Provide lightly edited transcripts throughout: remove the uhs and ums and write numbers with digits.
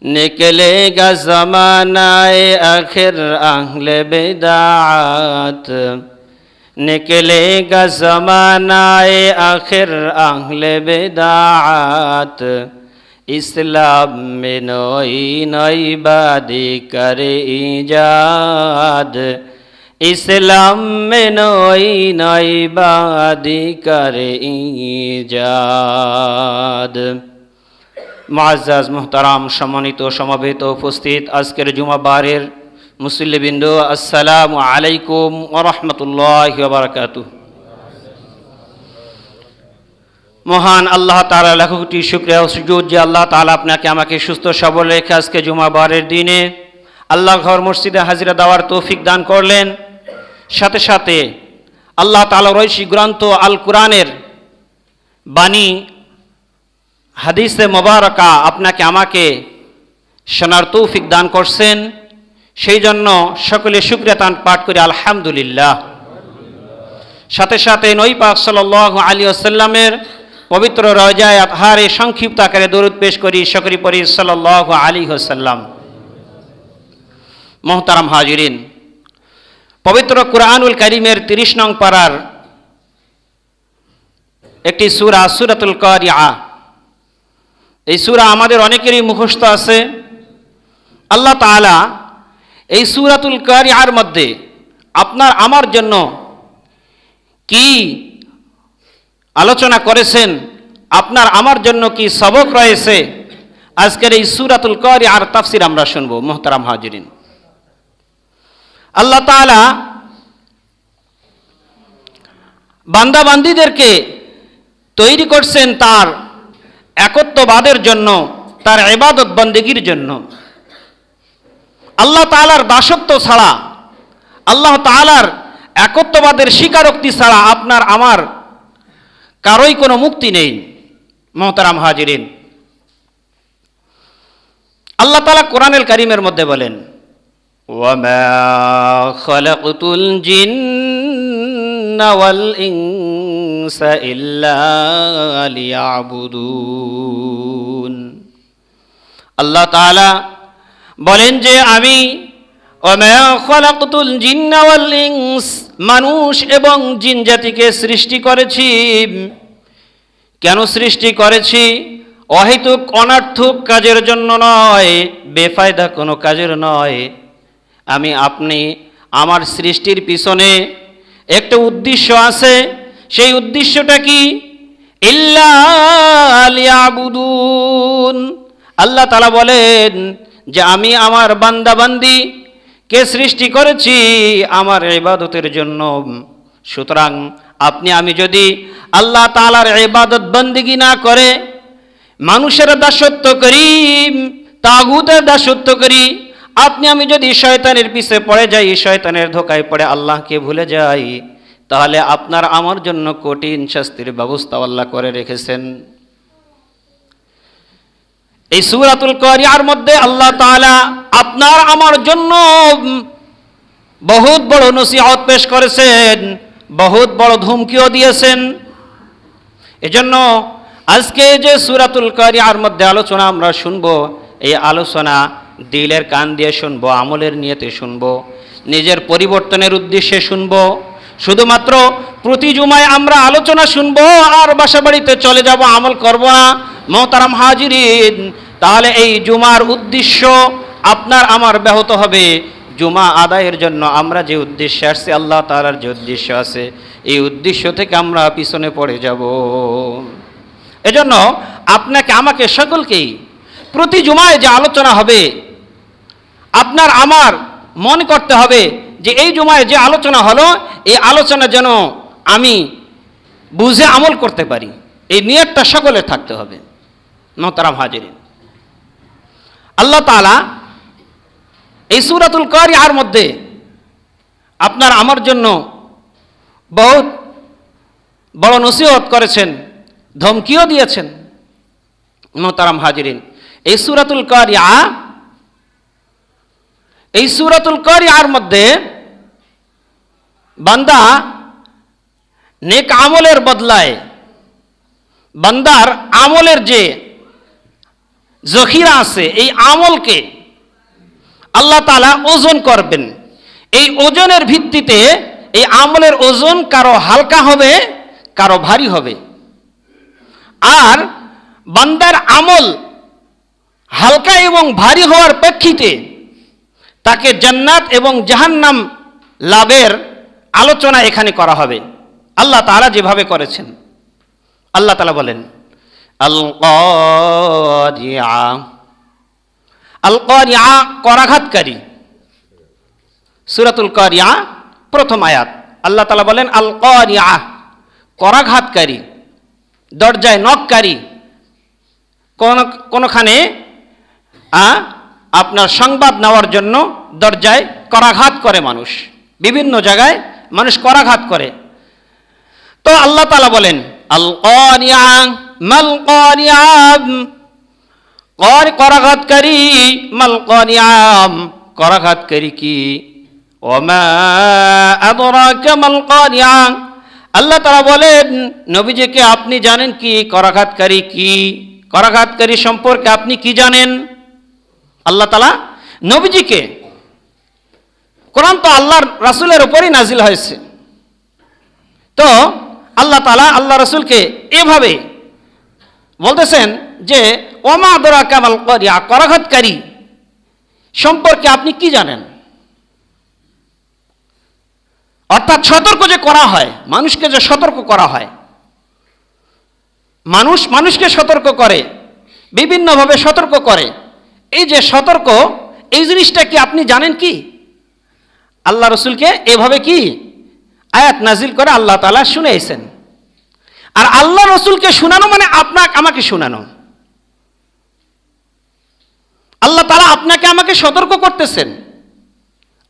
निकलेगा ज़मानाए आखिर अहले बिदाअत, निकलेगा ज़मानाए आखिर अहले बिदाअत, इस्लाम में नई नई बादी करे ईजाद, इस्लाम में नई नई बादी करे ईजाद। मुअज़्ज़ज़ मुहतरम सम्मानित समवेत उपस्थित आजकेर जुमाबारेर मुसल्लिबृंद अस्सलामु आलैकुम व रहमतुल्लाहि व बाराकातुहू। মহান আল্লাহ তাআলা লাখ কোটি শুকরিয়া ও সুজুদ যে আল্লাহ তাআলা আপনাকে আমাকে সুস্থ সবল রেখে আজকে জুমাবারের দিনে আল্লাহর ঘর মসজিদে হাজিরা দেওয়ার তৌফিক দান করলেন। সাথে সাথে আল্লাহ তাআলার ঐশী গ্রন্থ আল কোরআনের বাণী হাদিসে মোবারকা আপনাকে আমাকে শোনার তৌফিক দান করছেন, সেই জন্য সকলে শুকরিয়া তান পাঠ করি আলহামদুলিল্লাহ। সাথে সাথে নবী পাক সাল্লাল্লাহু আলাইহি ওয়াসাল্লামের পবিত্র রওজায়ে আতহারে সংক্ষিপ্ত আকারে দরুদ পেশ করি, সকলে পড়ি সাল্লাল্লাহু আলাইহি ওয়াসাল্লাম। মুহতারাম হাজিরিন, পবিত্র কুরআনুল কারীমের 30 নং পারার একটি সূরা সূরাতুল কারিআ, এই সূরা আমাদের অনেকেরই মুখস্থ আছে। আল্লাহ তাআলা এই সূরাতুল কারিআর মধ্যে আপনার আমার জন্য কি আলোচনা করেছেন, আপনার আমার জন্য কি সবক রয়েছে, আজকের এই সূরাতুল কারিআর তাফসীর আমরা শুনব। মুহতারাম হাজিরিন, আল্লাহ তাআলা বান্দা বান্দীদেরকে তৈরি করছেন তার একত্ববাদের জন্য, তার ইবাদত বন্দেগীর জন্য। আল্লাহ তাআলার দাসত্ব ছাড়া, আল্লাহ তাআলার একত্ববাদের স্বীকারোক্তি ছাড়া আপনার আমার কারোই কোনো মুক্তি নেই। মুহতারাম হাজিরিন, আল্লাহ তাআলা কোরআনুল কারীমের মধ্যে বলেন, ওয়ামা খালাকতুল জিন্না ওয়াল ইনসা ইল্লা লিয়াবুদুন। আল্লাহ তাআলা বলেন যে আমি ওয়ামা খালাকতুল জিন্না ওয়াল ইনস, মানুষ এবং জিন জাতিকে সৃষ্টি করেছি। কেন সৃষ্টি করেছি? অহেতুক অনর্থক কাজের জন্য নয়, বেফায়দা কোনো কাজের নয়। আমি আপনি আমার সৃষ্টির পিছনে একটা উদ্দেশ্য আছে। সেই উদ্দেশ্যটা কি? ইল্লা লিয়াবুদুন। আল্লাহ তাআলা বলেন যে আমি আমার বান্দা বান্দি কে সৃষ্টি করেছি আমার ইবাদতের জন্য। সুতরাং আপনি আমি যদি আল্লাহ তাআলার ইবাদত বন্দেগী না করে মানুষের দাসত্ব করি, তাগুতের দাসত্ব করি, আপনি আমি যদি শয়তানের পিছে পড়ে যাই, শয়তানের ধোকায় পড়ে আল্লাহকে ভুলে যাই, তাহলে আপনার আমার জন্য কঠিন শাস্তির ব্যবস্থা আল্লাহ করে রেখেছেন। এই সূরাতুল কারিআর মধ্যে আল্লাহ তাআলা আপনার আমার জন্য বহুত বড় নসিহত পেশ করেছেন, বহুত বড় ধমকিও দিয়েছেন। এজন্য আজকে যে সূরাতুল কারিআর মধ্যে আলোচনা আমরা শুনবো, এই আলোচনা দিলের কান দিয়ে শুনবো, আমলের নিয়তে শুনবো, নিজের পরিবর্তনের উদ্দেশ্যে শুনবো। শুধুমাত্র প্রতি জুমায় আমরা আলোচনা শুনবো আর বাসা বাড়িতে চলে যাব, আমল করব না। মুহতারাম হাজিরিন, তাহলে এই জুমার উদ্দেশ্য আপনার আমার ব্যাহত হবে। জুমা আদায়ের জন্য আমরা যে উদ্দেশ্যে আসছি, আল্লাহ তাআলার যে উদ্দেশ্য আছে, এই উদ্দেশ্য থেকে আমরা পিছনে পড়ে যাব। এজন্য আপনাকে আমাকে সকলকেই প্রতি জুমায় যে আলোচনা হবে, আপনার আমার মনে করতে হবে যে এই জুমায় যে আলোচনা হলো, এই আলোচনা যেন আমি বুঝে আমল করতে পারি, এই নিয়তটা সকলের থাকতে হবে। মুহতারাম হাজিরিন, আল্লাহ তাআলা এই সূরাতুল কারিআর মধ্যে আপনার আমার জন্য বহুত বড় নসিহত করেছেন, ধমকিও দিয়েছেন। মুহতারাম হাজিরিন, এই সূরাতুল কারিআর মধ্যে বান্দা নেক আমলের বদলায় বান্দার আমলের যে জখিরা আছে, এই আমলকে আল্লাহ তাআলা ওজন করবেন। এই ওজনের ভিত্তিতে এই আমলের ওজন কারো হালকা হবে, কারো ভারী হবে। আর বান্দার আমল হালকা এবং ভারী হওয়ার প্রেক্ষিতে তাকে জান্নাত এবং জাহান্নাম লাভের আলোচনা এখানে করা হবে আল্লাহ তাআলা যেভাবে করেছেন। আল্লাহ তাআলা বলেন আল কারিআ, আল কারিআ করাঘাতকারী। সূরাতুল কারিআ প্রথম আয়াত। আল্লাহ তাআলা বলেন আল কারিআ করাঘাতকারী, দরজায় নককারী। কোনখানে আপনার সংবাদ নেওয়ার জন্য দরজায় করাঘাত করে মানুষ, বিভিন্ন জায়গায় মানুষ করাঘাত করে। তো আল্লাহ তাআলা বলেন আল কারিআ মাল কারিআ, করাঘাতকারী, মাল কারিআ করাঘাতকারী কি, ওমা আদরাকা মাল কারিআ। আল্লাহ তাআলা বলেন নবীজিকে আপনি জানেন কি করাঘাতকারী কি, করাঘাতকারী সম্পর্কে আপনি কি জানেন? আল্লাহ তাআলা নবীজিকে, কোরআন তো আল্লাহর রাসূলের উপরই নাজিল হয়েছে, তো আল্লাহ তাআলা আল্লাহ রাসূলকে এভাবে বলতেছেন যে ওমা আদরাকা মাল কারিআ, করাঘাতকারী সম্পর্কে আপনি কি জানেন? অর্থাৎ সতর্ক যে করা হয়, মানুষকে যে সতর্ক করা হয়, মানুষকে সতর্ক করে, বিভিন্নভাবে সতর্ক করে, এই যে সতর্ক, এই জিনিসটা কি আপনি জানেন কি? আল্লাহ রসুলকে এভাবে কি আয়াত নাজিল করে আল্লাহ তাআলা শুনাইছেন। আর আল্লাহ রসুলকে শুনানো মানে আমাকে শুনানো। আল্লাহ তাআলা আপনাকে আমাকে সতর্ক করতেছেন।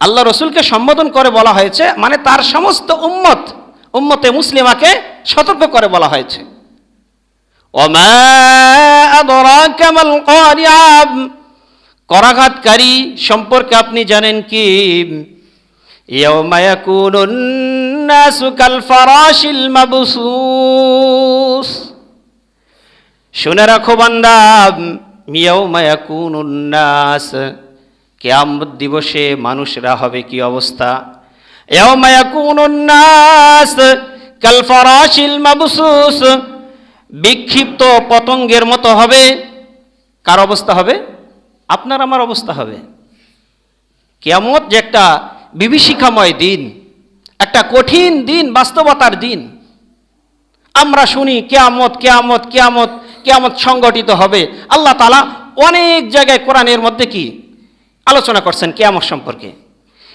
আল্লাহ রসুলকে সম্বোধন করে বলা হয়েছে, মানে তার সমস্ত উম্মতে মুসলিমাকে সতর্ক করে বলা হয়েছে। ওমা আদরাকা মাল কারিআ, করাঘাতকারী সম্পর্কে আপনি জানেন কি? ইয়াউমা ইয়াকুনুন নাসু কাল ফারাশিল মাবসুস, শুনে রাখো বান্দা, ইয়াউমা ইয়াকুনুন নাস, কিয়ামত দিবসে মানুষরা হবে কি অবস্থা? ইয়াউমা ইয়াকুনুন নাস কাল ফারাশিল মাবসুস, বিক্ষিপ্ত পতঙ্গের মতো হবে। কার অবস্থা হবে? আপনার আমার অবস্থা হবে। কিয়ামত যে একটা বিভীষিকাময় দিন, একটা কঠিন দিন, বাস্তবতার দিন। আমরা শুনি কিয়ামত কিয়ামত কিয়ামত কিয়ামত সংগঠিত হবে। আল্লাহ তাআলা অনেক জায়গায় কোরআনের মধ্যে কি আলোচনা করছেন কিয়ামত সম্পর্কে।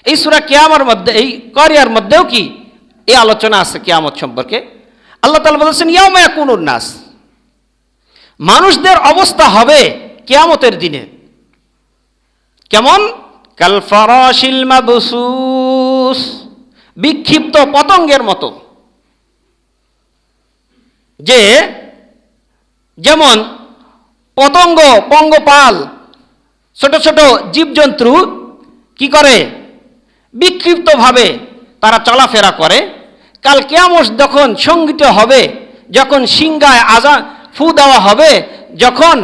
এই সূরা কিয়ামার মধ্যে, এই কারিয়ার মধ্যেও কি এই আলোচনা আছে কিয়ামত সম্পর্কে। আল্লাহ তাআলা বলেছেন ইয়াউমা ইয়াকুনুন নাস, মানুষদের অবস্থা হবে কিয়ামতের দিনে কেমন? কাল ফারাশিল মাবসুস, বিক্ষিপ্ত পতঙ্গের মতো। যেমন পতঙ্গ, পঙ্গপাল, ছোট ছোট জীবজন্তু কি করে? বিক্ষিপ্তভাবে তারা চলাফেরা করে। কাল কিয়ামত যখন সংঘটিত হবে, যখন সিংহায় আযান ফু দেওয়া হবে, যখন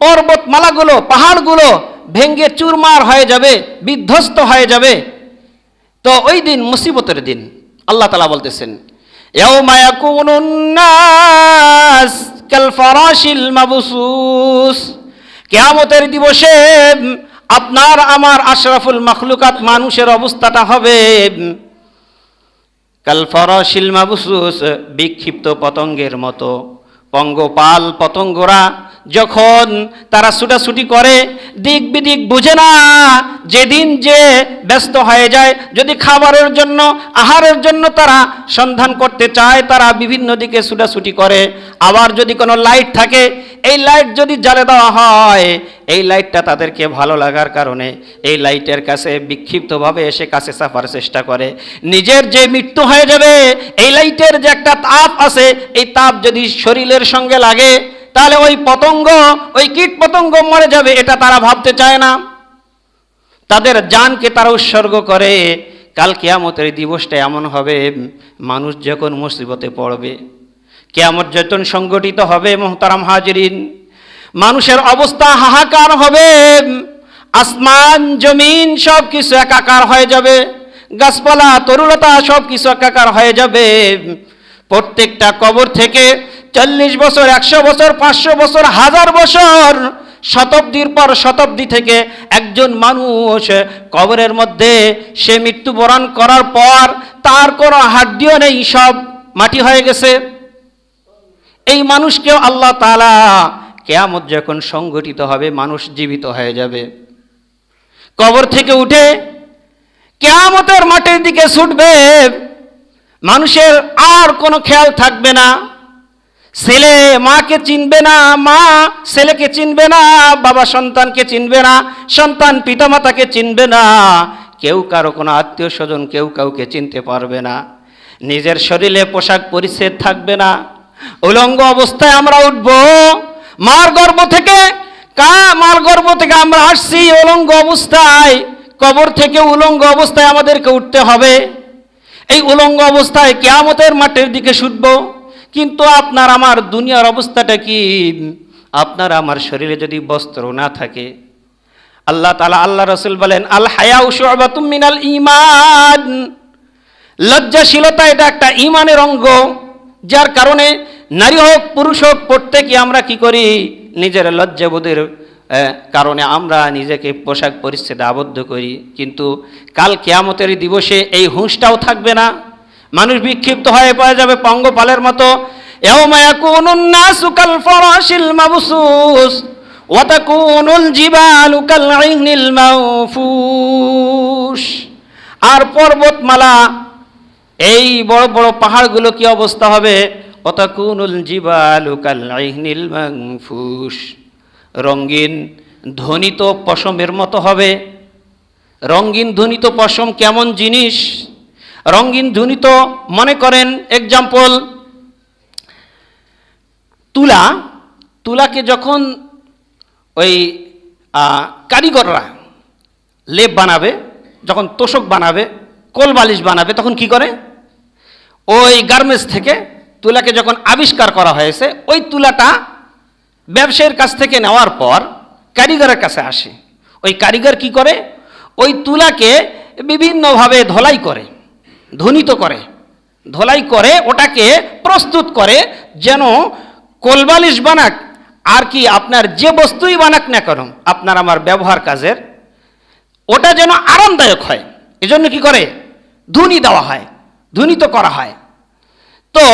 পর্বতমালাগুলো, পাহাড়গুলো ভেঙ্গে চুরমার হয়ে যাবে, বিধ্বস্ত হয়ে যাবে, তো ওই দিন মুসিবতের দিন। আল্লাহ তাআলা বলতেছেন ইয়াউমা ইয়াকুনুন নাস কাল ফারাশিল মাবসুস, কিয়ামতের দিবসে আপনার আমার আশরাফুল মাখলুকাত মানুষের অবস্থাটা হবে কাল ফারাশিল মাবসুস, বিক্ষিপ্ত পতঙ্গের মতো। পঙ্গপাল পতঙ্গরা যখন তারা ছুটাছুটি করে, দিক বিদিক বুঝে না, যেদিন যে ব্যস্ত হয়ে যায়, যদি খাবারের জন্য, আহারের জন্য তারা সন্ধান করতে চায়, তারা বিভিন্ন দিকে ছুটাছুটি করে। আবার যদি কোনো লাইট থাকে, এই লাইট যদি জ্বালে দেওয়া হয়, এই লাইটটা তাদেরকে ভালো লাগার কারণে এই লাইটের কাছে বিক্ষিপ্তভাবে এসে কাছে চাপার চেষ্টা করে। নিজের যে মৃত্যু হয়ে যাবে, এই লাইটের যে একটা তাপ আছে, এই তাপ যদি শরীরের সঙ্গে লাগে, তাহলে ওই পতঙ্গ, ওই কীট পতঙ্গ মরে যাবে, এটা তারা ভাবতে চায় না। তাদের জানকে তারা উৎসর্গ করে। কাল কিয়ামতের দিবসটা এমন হবে, মানুষ যখন মুসিবতে পড়বে, কিয়ামত যখন সংগঠিত হবে মুহতারাম হাজিরিন, মানুষের অবস্থা হাহাকার হবে, আসমান জমিন সব কিছু একাকার হয়ে যাবে, গাছপালা তরুলতা সব কিছু একাকার হয়ে যাবে। প্রত্যেকটা কবর থেকে 40 বছর, 100 বছর, 500 বছর, 1000 বছর, শতাব্দীর পর শতাব্দী থেকে একজন মানুষ কবরের মধ্যে সে মৃত্যুবরণ করার পর তার কোনো হাড্ডিও নেই, সব মাটি হয়ে গেছে। এই মানুষকেও আল্লাহ তাআলা কিয়ামত যখন সংগঠিত হবে মানুষ জীবিত হয়ে যাবে, কবর থেকে উঠে কিয়ামতের মাঠের দিকে ছুটবে। মানুষের আর কোনো খেয়াল থাকবে না, ছেলে মাকে চিনবে না, মা ছেলেকে চিনবে না, বাবা সন্তানকে চিনবে না, সন্তান পিতামাতাকে চিনবে না, কেউ কারো কোনো আত্মীয় স্বজন কেউ কাউকে চিনতে পারবে না। নিজের শরীরে পোশাক পরিচ্ছদ থাকবে না, উলঙ্গ অবস্থায় আমরা উঠব। মার গর্ভ থেকে আমরা আসছি উলঙ্গ অবস্থায়, কবর থেকে উলঙ্গ অবস্থায় আমাদেরকে উঠতে হবে। এই উলঙ্গ অবস্থায় কিয়ামতের মাঠের দিকে ছুটব। কিন্তু আপনার আমার দুনিয়ার অবস্থাটা কি? আপনার আমার শরীরে যদি বস্ত্র না থাকে, আল্লাহ তাআলা, আল্লাহ রাসূল বলেন আল হায়াউ শু'বাতুম মিনাল ঈমান, লজ্জাশীলতা এটা একটা ঈমানের অঙ্গ, যার কারণে নারী হোক পুরুষ হোক প্রত্যেকে আমরা কি করি, নিজের লজ্জাবোধের কারণে আমরা নিজেকে পোশাক পরিচ্ছদে আবদ্ধ করি। কিন্তু কাল কিয়ামতের দিবসে এই হুঁশটাও থাকবে না, মানুষ বিক্ষিপ্ত হয়ে পড়ে যাবে পঙ্গপালের মতো। ইয়াউমা ইয়াকুনুন নাসু কাল ফারাশিল মাবসুস ওয়া তাকুনুল জিবালু কাল ইহনিল মাওফুস। আর পর্বতমালা, এই বড় বড় পাহাড়গুলো কি অবস্থা হবে? ওয়া তাকুনুল জিবালু কাল ইহনিল মাওফুস, রঙিন ধ্বনিত পশমের মতো হবে। রঙিন ধ্বনিত পশম কেমন জিনিস? রঙিন ধ্বনিত, মনে করেন এক্সাম্পল, তুলাকে যখন ওই কারিগররা লেপ বানাবে, যখন তোষক বানাবে, কোল বালিশ বানাবে, তখন কি করে? ওই গার্মেন্টস থেকে তুলাকে যখন আবিষ্কার করা হয়েছে, ওই তুলাটা ব্যবসায়ীর কাছ থেকে নেওয়ার পর কারিগরের কাছে আসে। ওই কারিগর কি করে? ওই তুলাকে বিভিন্নভাবে ধোলাই করে, ধ্বনিত করে, ধোলাই করে ওটাকে প্রস্তুত করে যেন কোলবালিশ বানাক আর কি আপনার যে বস্তুই বানাক না কেন আপনার আমার ব্যবহার কাজের, ওটা যেন আরামদায়ক হয়, এজন্য কি করে? ধ্বনি দেওয়া হয়, ধ্বনিত করা হয়। তো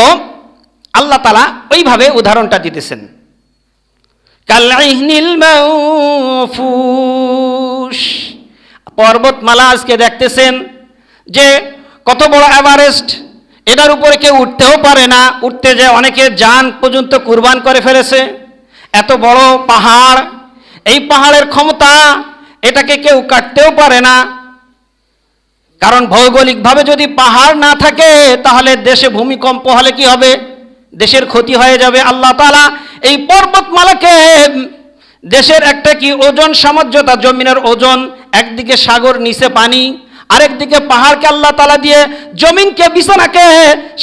আল্লাহ তাআলা ওইভাবে উদাহরণটা দিতেছেন, কালাইহনিল মাওফুস। পর্বতমালা আজকে দেখতেছেন যে কত বড় এভারেস্ট, এটার উপরে কেউ উঠতেও পারে না, উঠতে যে অনেকে জান পর্যন্ত কুরবান করে ফেলেছে। এত বড় পাহাড়, এই পাহাড়ের ক্ষমতা, এটাকে কেউ কাটতেও পারে না। কারণ ভৌগোলিকভাবে যদি পাহাড় না থাকে তাহলে দেশে ভূমিকম্প হলে কি হবে? দেশের ক্ষতি হয়ে যাবে। আল্লাহ তাআলা এই পর্বতমালাকে দেশের একটা কি ওজন সামঞ্জস্যতা, জমিনের ওজন, একদিকে সাগর নিচে পানি, আরেকদিকে পাহাড়কে আল্লাহ তাআলা দিয়ে জমিনকে বিছানাকে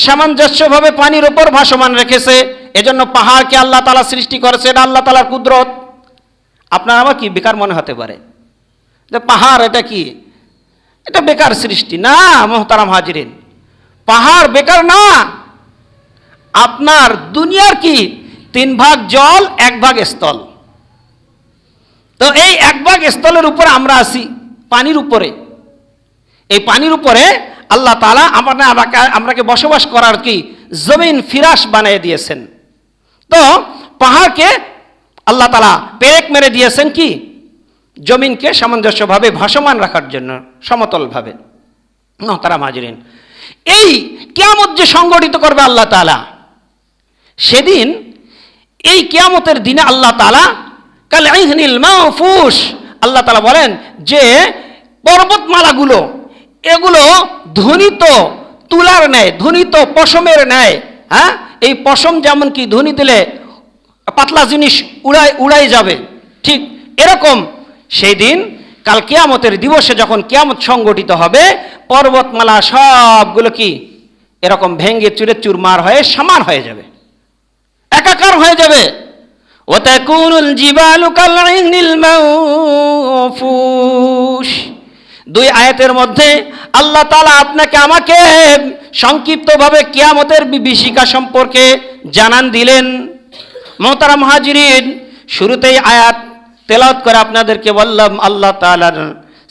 সামঞ্জস্যভাবে পানির উপর ভাসমান রেখেছে। এজন্য পাহাড়কে আল্লাহ তাআলা সৃষ্টি করেছে, এটা আল্লাহ তাআলার কুদরত। আপনার আমার কি বেকার মনে হতে পারে যে পাহাড় এটা কি, এটা বেকার সৃষ্টি? না মুহতারাম হাজিরিন, পাহাড় বেকার না। আপনার দুনিয়ার কি 3 ভাগ জল 1 ভাগ স্থল। তো এই 1 ভাগ স্থলের উপরে আমরা আছি, পানির উপরে। এই পানির উপরে আল্লাহ তাআলা আমরাকে বসবাস করার কি জমিন ফিরাস বানিয়ে দিয়েছেন। তো পাহাড়কে আল্লাহ তাআলা পেরেক মেরে দিয়েছেন কি জমিনকে সামঞ্জস্যভাবে ভাসমান রাখার জন্য, সমতলভাবে। মুহতারাম হাজিরিন, এই কিয়ামত যে সংগঠিত করবে আল্লাহ তাআলা, সেদিন এই কিয়ামতের দিনে আল্লাহ তাআলা কাল ইহনিল মাওফুস, আল্লাহ তাআলা বলেন যে পর্বতমালাগুলো এগুলো ধ্বনিত তুলার ন্যায়, ধ্বনিত পশমের ন্যায়। হ্যাঁ, এই পশম যেমন কি ধ্বনি দিলে পাতলা জিনিস উড়াই যাবে, ঠিক এরকম সেই দিন কাল কিয়ামতের দিবসে যখন কিয়ামত সংগঠিত হবে, পর্বতমালা সবগুলো কি এরকম ভেঙে চুরে চুরমার হয়ে সমান হয়ে যাবে। একাকার হয়ে যাবে। ওয়াতাকুনুল জিবালু কালঈহনিল মানফুশ। দুই আয়াতের মধ্যে আল্লাহ তাআলা আপনাকে আমাকে সংক্ষিপ্তভাবে কিয়ামতের বিভীষিকা সম্পর্কে জানান দিলেন। মুহতারাম হাজিরিন, শুরুতেই আয়াত তেলাওয়াত করে আপনাদেরকে বললাম আল্লাহ তাআলার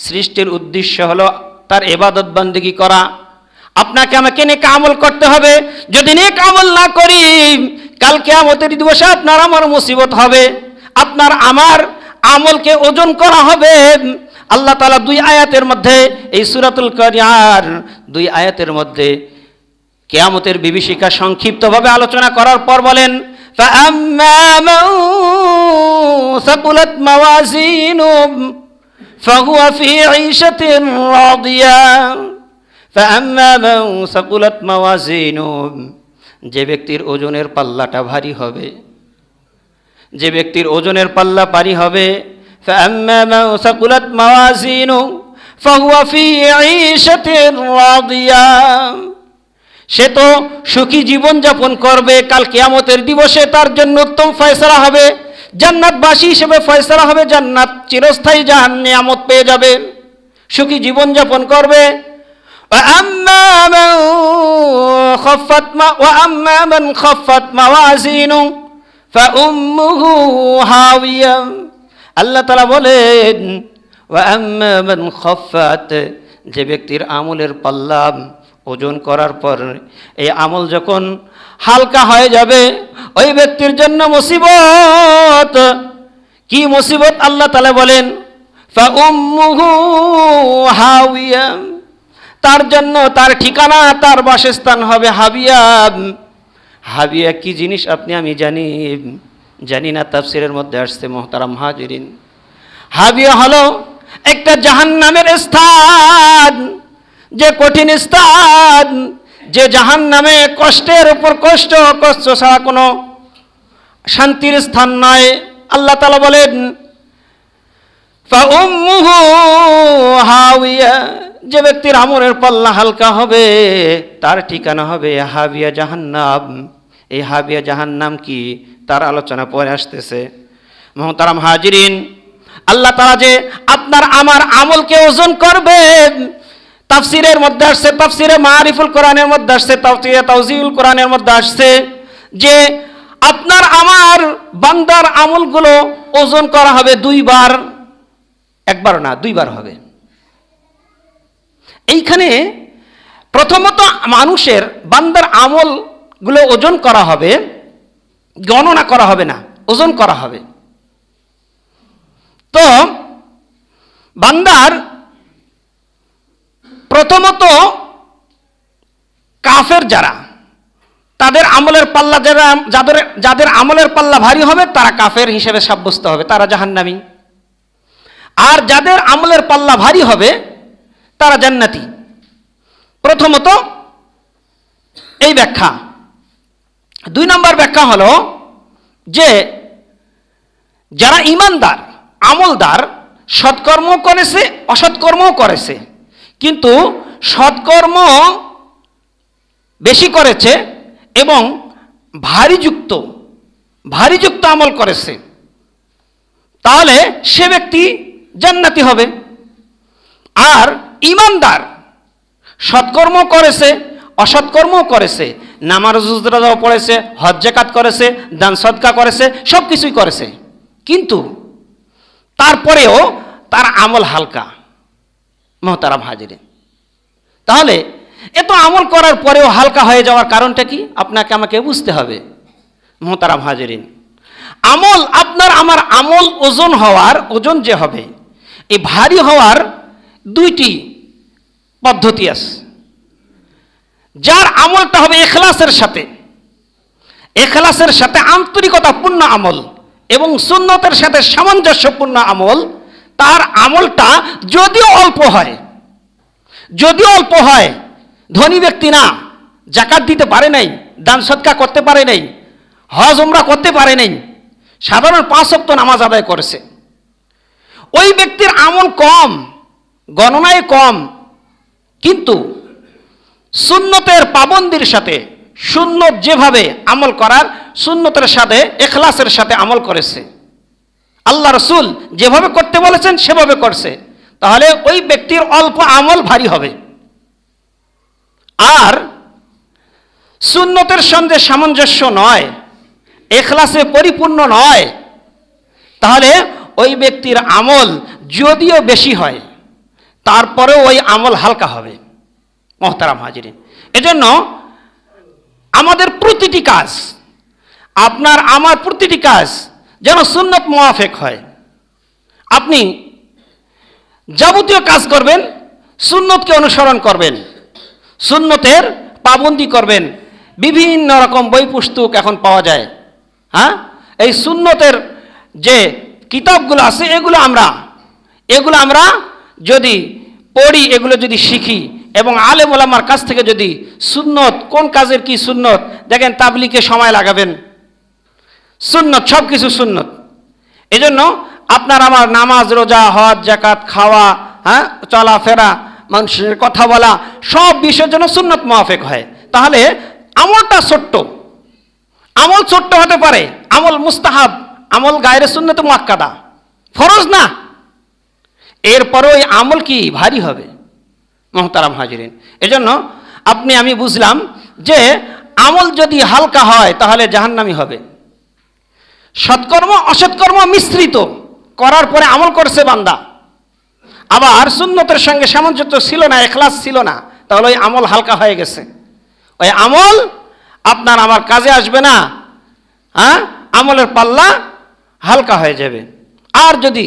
সৃষ্টির উদ্দেশ্য হলো তার ইবাদত বান্দেগী করা। আপনাকে আমাকে নেক আমল করতে হবে। যদি নেক আমল না করি, কাল কিয়ামতের দিবসে আপনার আমার মুসিবত হবে। আপনার আমার আমলকে ওজন করা হবে। আল্লাহ তাআলা দুই আয়াতের মধ্যে, এই সূরাতুল কারিয়ার দুই আয়াতের মধ্যে কিয়ামতের বিভীষিকা সংক্ষিপ্তভাবে আলোচনা করার পর বলেন, فَأَمَّا مَنْ ثَقُلَتْ مَوَازِينُهُ فَهُوَ فِي عِيشَةٍ رَاضِيَةٍ فَأَمَّا مَنْ ثَقُلَتْ مَوَازِينُهُ। যে ব্যক্তির ওজনের পাল্লাটা ভারী হবে, যে ব্যক্তির ওজনের পাল্লা ভারী হবে, فَأَمَّا مَنْ ثَقُلَتْ مَوَازِينُهُ فَهُوَ فِي عِيشَةٍ رَاضِيَةٍ। সে তো সুখী জীবন যাপন করবে। কাল কিয়ামতের দিবসে তার জন্য উত্তম ফয়সালা হবে, জান্নাতবাসী হিসেবে ফয়সালা হবে, জান্নাত চিরস্থায়ী নিয়ামত পেয়ে যাবে, সুখী জীবন যাপন করবে। وَأَمَّا مَنْ خَفَّتْ مَوَازِينُهُ فَأُمُّهُ هَاوِيَةٌ। আল্লাহ তাআলা বলেন وَأَمَّا مَنْ خَفَّتْ, যে ব্যক্তির আমলের পাল্লা ওজন করার পর এই আমল যখন হালকা হয়ে যাবে, ওই ব্যক্তির জন্য মুসিবত। কি মুসিবত? আল্লাহ তাআলা বলেন ফাউম্মুহু হাওিয়া, তার জন্য তার ঠিকানা, তার বাসস্থান হবে হাবিয়া। হাবিয়া কি জিনিস আপনি আমি জানি না। তাফসীরের মধ্যে আসছে মুহতারাম হাজিরিন, হাবিয়া হলো একটা জাহান্নামের স্থান, যে কঠিন স্থান, যে জাহান্নামে কষ্টের উপর কষ্ট, কষ্ট ছাড়া কোনো শান্তির স্থান নয়। আল্লাহ তাআলা বলেন ফাউম্মুহু হাওিয়া, যে ব্যক্তির আমলের পাল্লা হালকা হবে তার ঠিকানা হবে হাবিয়া জাহান্নাম। এই হাবিয়া জাহান্নাম কি, তার আলোচনা পরে আসতেছে। মুহতারাম হাজিরিন, আল্লাহ তাআলা যে আপনার আমার আমলকে ওজন করবেন, তাফসীরের মধ্যে আসছে, তাফসীরে মারিফুল কোরআনের মধ্যে আসছে, তাফসীরে তাওজিহুল কোরআনের মধ্যে আসছে যে আপনার আমার বান্দার আমলগুলো ওজন করা হবে দুইবার, একবার না দুইবার হবে। এইখানে প্রথমত মানুষের বান্দার আমলগুলো ওজন করা হবে, গণনা করা হবে না, ওজন করা হবে। তো বান্দার প্রথমত কাফের যারা, তাদের আমলের পাল্লা যাদের আমলের পাল্লা ভারী হবে তারা কাফের হিসেবে সাব্যস্ত হবে, তারা জাহান্নামী। আর যাদের আমলের পাল্লা ভারী হবে তারা জান্নাতি। প্রথমত এই ব্যাখ্যা। দুই নম্বর ব্যাখ্যা হলো যে যারা ঈমানদার, আমলদার, সৎকর্ম করেছে, অসৎকর্মও করেছে, কিন্তু সৎকর্ম বেশি করেছে এবং ভারীযুক্ত আমল করেছে, তাহলে সে ব্যক্তি জান্নাতি হবে। আর ঈমানদার সৎকর্ম করেছে, অসৎকর্মও করেছে, নামাজ রোজাও পড়েছে, হজ যাকাত করেছে, দান সদকা করেছে, সব কিছুই করেছে, কিন্তু তারপরেও তার আমল হালকা। মুহতারাম হাজিরিন, তাহলে এত আমল করার পরেও হালকা হয়ে যাওয়ার কারণটা কি আপনাকে আমাকে বুঝতে হবে। মুহতারাম হাজিরিন, আমল, আপনার আমার আমল ওজন যে হবে, এই ভারী হওয়ার দুইটি পদ্ধতি আছে। যার আমলটা হবে এখলাসের সাথে আন্তরিকতাপূর্ণ আমল এবং সুন্নতের সাথে সামঞ্জস্যপূর্ণ আমল, তার আমলটা যদিও অল্প হয়, ধনী ব্যক্তি না, যাকাত দিতে পারে নাই, দান সদকা করতে পারে নাই, হজ উমরা করতে পারে নাই, সাধারণ 5 ওয়াক্ত নামাজ আদায় করেছে, ওই ব্যক্তির আমল কম, গণনায় কম, কিন্তু সুন্নতের পাবন্দির সাথে সুন্নত যেভাবে আমল করার, সুন্নতের সাথে ইখলাসের সাথে আমল করেছে, আল্লাহ রসুল যেভাবে করতে বলেছেন সেভাবে করছে, তাহলে ওই ব্যক্তির অল্প আমল ভারী হবে। আর সুন্নতের সঙ্গে সামঞ্জস্য নয়, ইখলাসে পরিপূর্ণ নয়, তাহলে ওই ব্যক্তির আমল যদিও বেশি হয় তারপরেও ওই আমল হালকা হবে। মোহতারাম হাজিরিন, এজন্য আমাদের প্রতিটি কাজ, আপনার আমার প্রতিটি কাজ যেন সুন্নত মুআফিক হয়। আপনি যাবতীয় কাজ করবেন, সুন্নতকে অনুসরণ করবেন, সুন্নতের পাবন্দি করবেন। বিভিন্ন রকম বই পুস্তক এখন পাওয়া যায়, হ্যাঁ, এই সুন্নতের যে কিতাবগুলো আছে এগুলো আমরা যদি পড়ি, এগুলো যদি শিখি এবং আলেম ওলামার কাছ থেকে যদি সুন্নত, কোন কাজের কি সুন্নত, দেখেন তাবলিগে সময় লাগাবেন, সুন্নত, সব কিছু সুন্নত। এজন্য আপনার আমার নামাজ, রোজা, হজ, জাকাত, খাওয়া, হ্যাঁ, চলাফেরা, মানুষের কথা বলা, সব বিষয়ের জন্য সুন্নত মুআফিক হয়। তাহলে আমলটা ছোট্ট, আমল ছোট্ট হতে পারে, আমল মুস্তাহাব, আমল গায়রে সুন্নতে মুআক্কাদা, ফরজ না, এরপরে ওই আমল কি ভারী হবে। মোহতারাম হাজিরিন, এজন্য আমি বুঝলাম যে আমল যদি হালকা হয় তাহলে জাহান্নামী হবে। সৎকর্ম অসৎকর্ম মিশ্রিত করার পরে আমল করছে বান্দা, আবার সুন্নতের সঙ্গে সামঞ্জস্য ছিল না, ইখলাস ছিল না, তাহলে ওই আমল হালকা হয়ে গেছে, ওই আমল আপনার আমার কাজে আসবে না, হ্যাঁ, আমলের পাল্লা হালকা হয়ে যাবে। আর যদি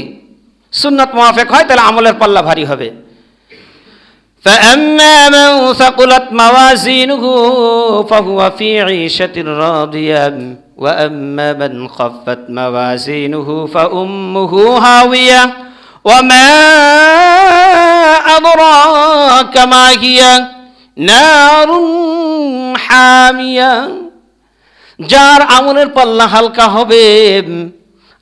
সুন্নত মুআফিক হয় তাহলে আমলের পাল্লা ভারী হবে। فأما من ثقلت موازينه فهو في عيشة راضية وأما من خفت موازينه فأمه هاوية وما أدراك ما هي نار حامية। যার আমলের পাল্লা হালকা হবে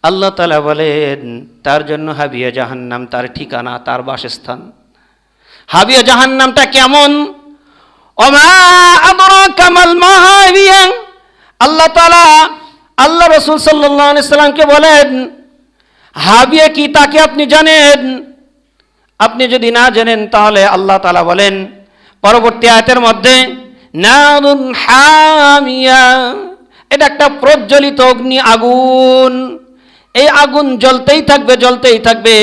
আল্লাহ তাআলা বলেন তার জন্য হাবিয়া জাহান্নাম তার ঠিকানা, তার বাসস্থান। হাবিয়া জাহান্নামটা কেমন? ওমা আদরাকা মাল মাহাবিয়া। আল্লাহ তাআলা আল্লাহ রাসূল সাল্লাল্লাহু আলাইহি সাল্লামকে বলেন হাবিয়া কি তাকে আপনি জানেন? আপনি যদি না জানেন তাহলে আল্লাহ তাআলা বলেন পরবর্তী আয়াতের মধ্যে, নারুন হামিয়া, এটা একটা প্রজ্বলিত অগ্নি, আগুন। এই আগুন জ্বলতেই থাকবে, জ্বলতেই থাকবে।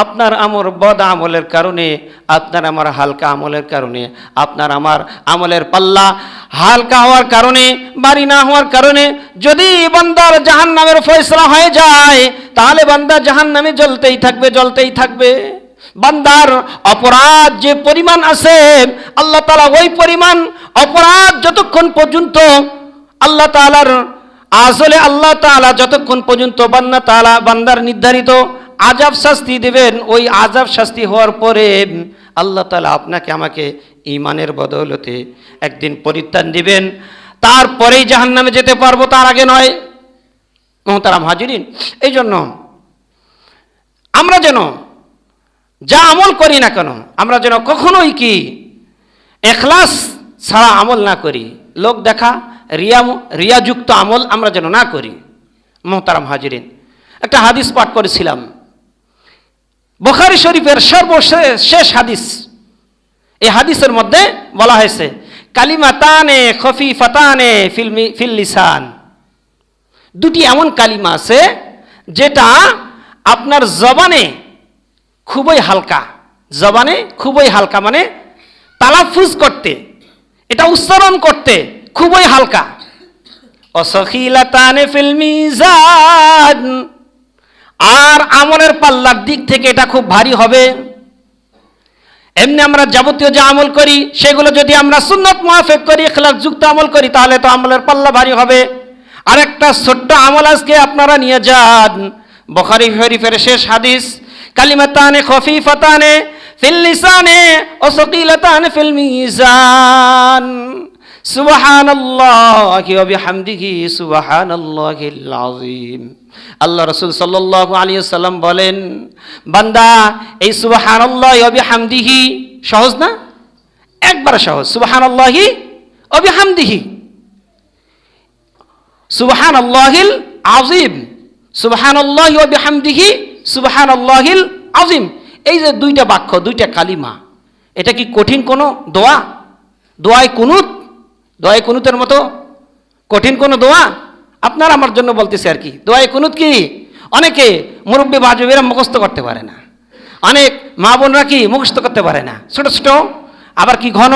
আপনার আমার বদ আমলের কারণে, আপনার আমার হালকা আমলের কারণে, আপনার আমার আমলের পাল্লা হালকা হওয়ার কারণে, ভারী না হওয়ার কারণে যদি বান্দার জাহান্নামের ফয়সালা হয়ে যায় তাহলে বান্দা জাহান্নামে জ্বলতেই থাকবে, জ্বলতেই থাকবে। বান্দার অপরাধ যে পরিমাণ আছে আল্লাহ তাআলা ওই পরিমাণ অপরাধ যতক্ষণ পর্যন্ত আল্লাহ তাআলার আসলে আল্লাহ তাআলা যতক্ষণ পর্যন্ত বান্দার নির্ধারিত আযাব শাস্তি দেবেন, ওই আযাব শাস্তি হওয়ার পরে আল্লাহ তাআলা আপনাকে আমাকে ঈমানের বদৌলতে একদিন পরিত্রাণ দিবেন, তারপরেই জাহান্নামে যেতে পারবো, তার আগে নয়। মুহতারাম হাজিরিন, এই জন্য আমরা যেন যা আমল করি না কেন আমরা যেন কখনোই কি ইখলাস ছাড়া আমল না করি, লোক দেখা রিয়াযুক্ত আমল আমরা যেন না করি। মুহতারাম হাজিরিন, একটা হাদিস পাঠ করেছিলাম, বুখারী শরীফের সর্বশেষ হাদিস। এই হাদিসের মধ্যে বলা হয়েছে কালিমাতানে খফিফাতানে ফিল লিসান, দুটি এমন কালিমা আছে যেটা আপনার জবানে খুবই হালকা, জবানে খুবই হালকা, মানে তালাফুজ করতে, এটা উচ্চারণ করতে খুবই হালকা। অসখিলাতানে ফিল মিজান, আর আমলের পাল্লার দিক থেকে এটা খুব ভারী হবে। এমনি আমরা যাবতীয় যে আমল করি সেগুলো যদি আমরা সুন্নত মুআফিক করি, ইখলাস যুক্ত আমল করি, তাহলে তো আমলের পাল্লা ভারী হবে। আরেকটা ছোট্ট আমল আজকে আপনারা নিয়ে যান, বুখারী শরীফের শেষ হাদিস, কালিমাতানে খফিফাতানে ফিল লিসানে ওয়া সাকিলাতানে ফিল মিজান, সুবহানাল্লাহি ওয়া বিহামদিহি সুবহানাল্লাহিল আযীম। আল্লাহ রাসূল সাল্লাল্লাহু আলাইহি ওয়াসাল্লাম বলেন, বান্দা এই সুবহানাল্লাহি ওয়া বিহামদিহি সহজ না? একবার সহজ, সুবহানাল্লাহি ওয়া বিহামদিহি, সুবহানাল্লাহিল আযীম, সুবহানাল্লাহি ওয়া বিহামদিহি সুবহানাল্লাহিল আযীম। এই যে দুইটা বাক্য, দুইটা কালিমা, এটা কি কঠিন কোনো দোয়া? দোয়ায় কুনুত, দোয়ায় কুনুতের মতো কঠিন কোনো দোয়া? আপনার আমার জন্য বলতেছে আর কি। দোয়ায় কুনুত কি অনেকে মুরব্বী বাজবেরা মুখস্থ করতে পারে না, অনেক মা বোনরা কি মুখস্থ করতে পারে না, ছোট ছোট আবার কি ঘন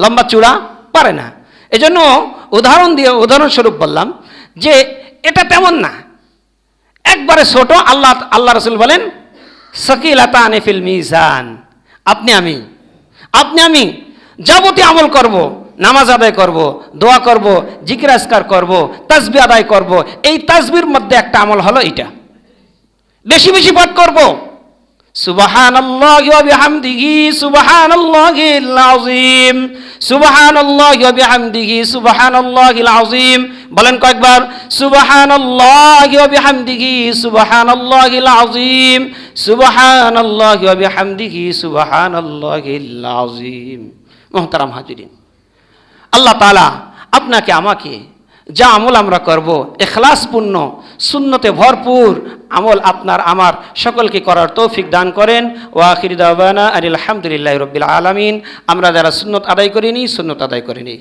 লম্বা চূড়া পারে না। এজন্য উদাহরণস্বরূপ বললাম যে এটা তেমন না, একবারে ছোট। আল্লাহ রাসূল বলেন সাকিলাতানি ফিল মিজান। আপনি আমি যাবতীয় আমল করব, নামাজ আদায় করব, দোয়া করব, জিকির আজকার করব, তাসবিহ আদায় করব। এই তাসবিহর মধ্যে একটা আমল হলো এটা, বেশি বেশি পাঠ করব সুবহানাল্লাহি ওয়া বিহামদিহি সুবহানাল্লাহিল আযীম, সুবহানাল্লাহি ওয়া বিহামদিহি সুবহানাল্লাহিল আযীম। বলেন কয়েকবার সুবহানাল্লাহি ওয়া বিহামদিহি সুবহানাল্লাহিল আযীম, সুবহানাল্লাহি ওয়া বিহামদিহি সুবহানাল্লাহিল আযীম। মুহতারাম হাজিরিন, আল্লাহ তাআলা আপনাকে আমাকে যা আমল আমরা করব ইখলাসপূর্ণ সুন্নতে ভরপুর আমল আপনার আমার সকলকে করার তৌফিক দান করেন। ওয়া আখির দাওয়ানা আলহামদুলিল্লাহি রাব্বিল আলামিন। আমরা যারা সুন্নত আদায় করিনি সুন্নত আদায় করিনি।